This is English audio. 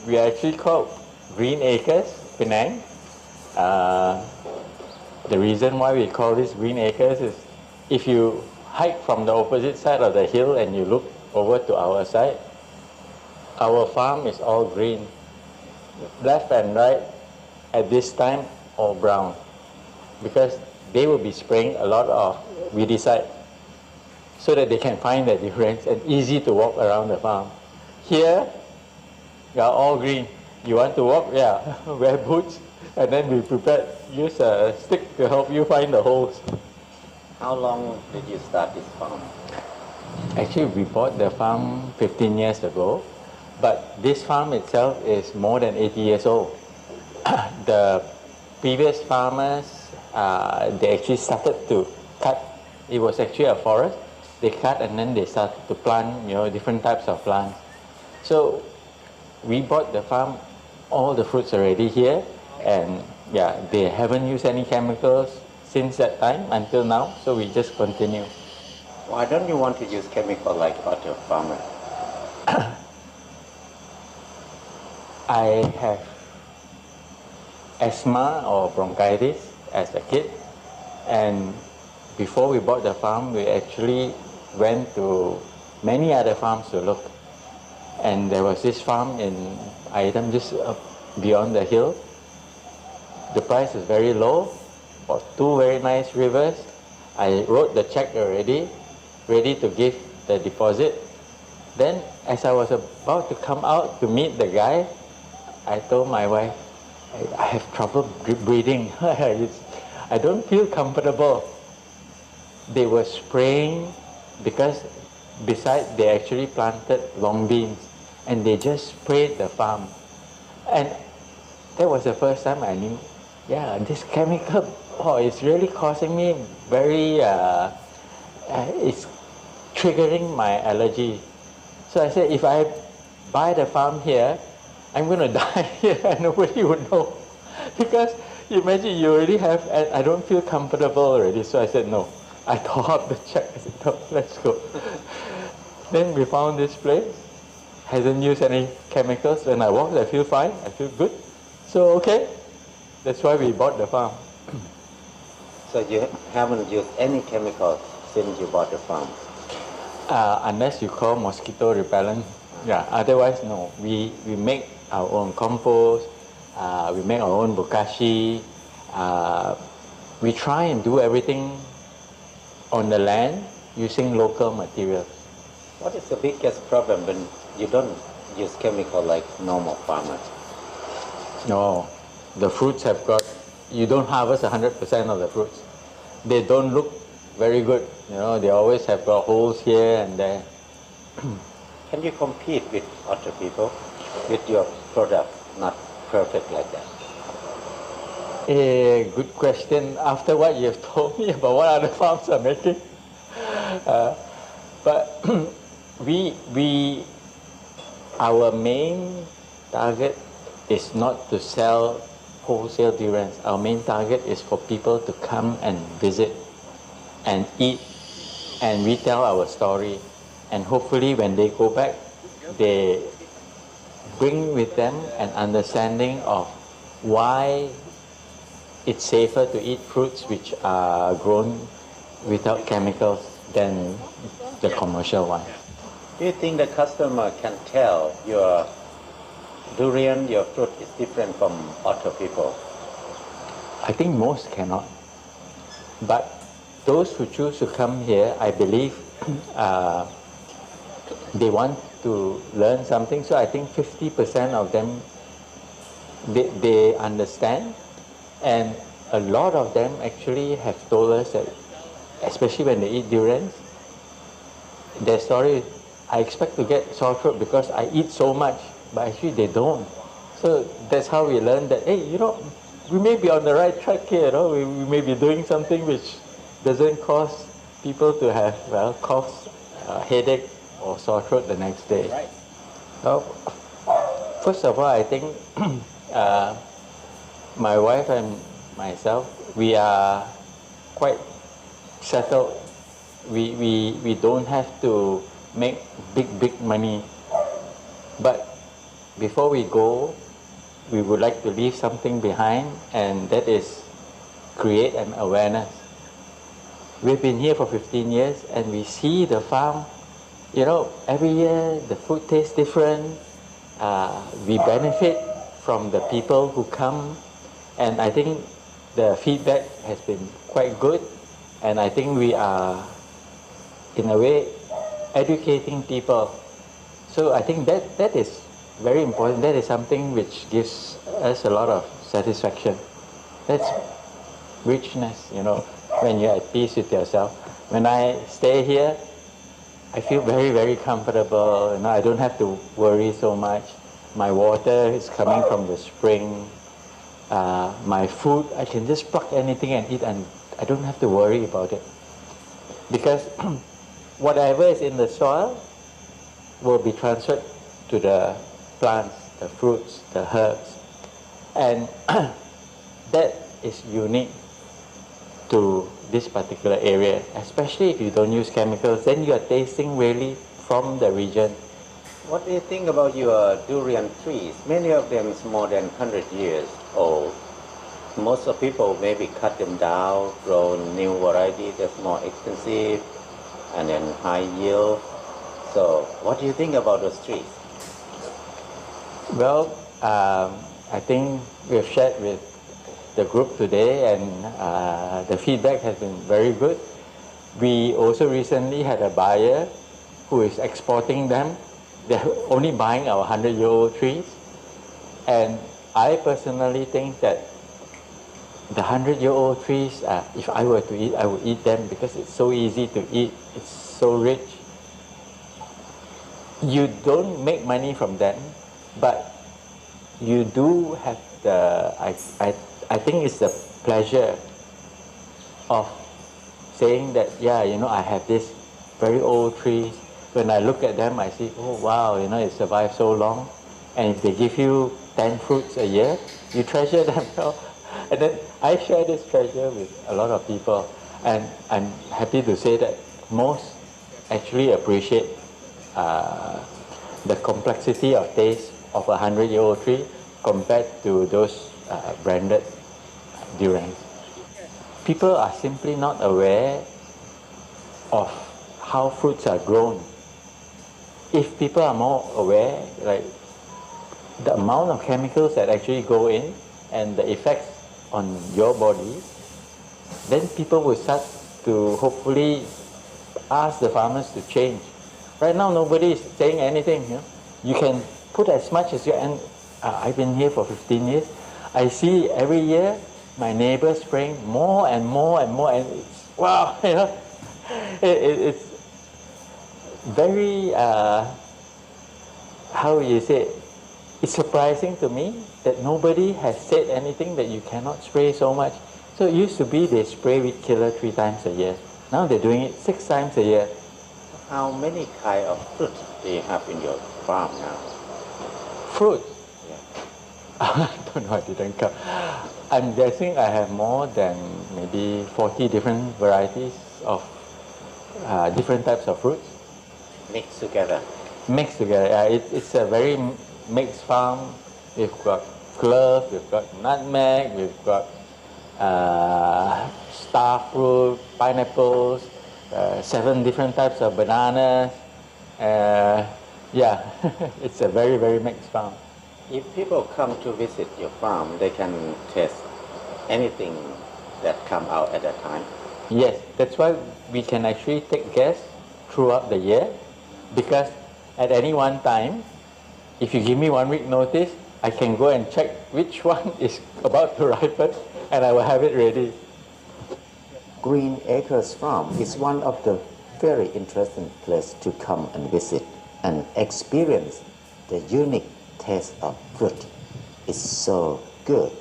we are actually called Green Acres, Penang. The reason why we call this Green Acres is if you hike from the opposite side of the hill and you look over to our side, our farm is all green. Left and right at this time all brown, because they will be spraying a lot of weedicide so that they can find the difference and easy to walk around the farm. Here, you are all green. You want to walk? Yeah, wear boots, and then be prepared. Use a stick to help you find the holes. How long did you start this farm? Actually, we bought the farm 15 years ago, but this farm itself is more than 80 years old. The previous farmers, they actually started to cut. It was actually a forest. They cut and then they started to plant, different types of plants. So we bought the farm, all the fruits already here, and yeah, they haven't used any chemicals since that time until now, so we just continue. Why don't you want to use chemical like other farmers? I have asthma or bronchitis as a kid, and before we bought the farm, we actually went to many other farms to look. And there was this farm in Aitam, just beyond the hill. The price is very low for two very nice rivers. I wrote the check already, ready to give the deposit. Then, as I was about to come out to meet the guy, I told my wife, I have trouble breathing. I don't feel comfortable. They were spraying because beside they actually planted long beans, and they just sprayed the farm. And that was the first time I knew, yeah, this chemical, it's really causing me very, it's triggering my allergy. So I said, if I buy the farm here, I'm going to die here and nobody would know. Because you imagine you already have, and I don't feel comfortable already. So I said, no. I tore up the check. I said, no, let's go. Then we found this place. Hasn't used any chemicals. When I walk, I feel fine. I feel good. So, okay. That's why we bought the farm. So you haven't used any chemicals since you bought the farm? Unless you call mosquito repellent. Yeah, otherwise, no. We make our own compost. We make our own bokashi. We try and do everything on the land using local materials. What is the biggest problem when you don't use chemical like normal farmers? No, the fruits have got, you don't harvest 100% of the fruits. They don't look very good. They always have got holes here and there. Can you compete with other people with your product not perfect like that? A good question. After what you have told me about what other farms are making, but our main target is not to sell wholesale durians. Our main target is for people to come and visit and eat, and we tell our story. And hopefully when they go back, they bring with them an understanding of why it's safer to eat fruits which are grown without chemicals than the commercial one. Do you think the customer can tell your durian, your fruit is different from other people? I think most cannot. But those who choose to come here, I believe they want to learn something. So I think 50% of them, they understand. And a lot of them actually have told us that, especially when they eat durians, their story is, I expect to get sore throat because I eat so much, but actually they don't. So that's how we learned that, hey, we may be on the right track here, we may be doing something which doesn't cause people to have, coughs, headache, or sore throat the next day. Right. So, first of all, I think my wife and myself, we are quite settled. We don't have to make big money, but before we go, we would like to leave something behind, and that is create an awareness. We've been here for 15 years and we see the farm, every year the food tastes different. We benefit from the people who come, and I think the feedback has been quite good, and I think we are, in a way, educating people. So I think that is very important. That is something which gives us a lot of satisfaction. That's richness, when you're at peace with yourself. When I stay here, I feel very, very comfortable. I don't have to worry so much. My water is coming from the spring. My food, I can just pluck anything and eat, and I don't have to worry about it. Because whatever is in the soil will be transferred to the plants, the fruits, the herbs. And that is unique to this particular area, especially if you don't use chemicals. Then you are tasting really from the region. What do you think about your durian trees? Many of them is more than 100 years old. Most of people maybe cut them down, grow new variety that's more expensive and then high yield. So what do you think about those trees? Well, I think we have shared with the group today, and the feedback has been very good. We also recently had a buyer who is exporting them. They're only buying our 100-year-old trees. And I personally think that the 100-year-old trees, if I were to eat, I would eat them because it's so easy to eat. It's so rich. You don't make money from them, but you do have the, I think it's the pleasure of saying that, I have this very old tree. When I look at them, I see, oh wow, it survived so long. And if they give you 10 fruits a year, you treasure them. And then I share this treasure with a lot of people. And I'm happy to say that most actually appreciate the complexity of taste of a 100-year-old tree compared to those branded durians. People are simply not aware of how fruits are grown. If people are more aware, like the amount of chemicals that actually go in and the effects on your body, then people will start to hopefully ask the farmers to change. Right now, nobody is saying anything. You can put as much as you, and I've been here for 15 years. I see every year my neighbors spraying more and more and more, and it's, wow, it's very, how you say, it's surprising to me that nobody has said anything that you cannot spray so much. So it used to be they spray weed killer 3 times a year. Now they're doing it 6 times a year. How many kind of fruit do you have in your farm now? Fruit? Yeah. I don't know, I didn't count. I'm guessing I have more than maybe 40 different varieties of different types of fruits. Mixed together? Mixed together, yeah. It's a very mixed farm. We've got clove, we've got nutmeg, we've got star fruit, pineapples, 7 different types of bananas. Yeah, it's a very, very mixed farm. If people come to visit your farm, they can taste anything that come out at that time? Yes, that's why we can actually take guests throughout the year, because at any one time, if you give me 1 week notice, I can go and check which one is about to ripen, and I will have it ready. Green Acres Farm is one of the very interesting places to come and visit and experience the unique taste of fruit. It's so good.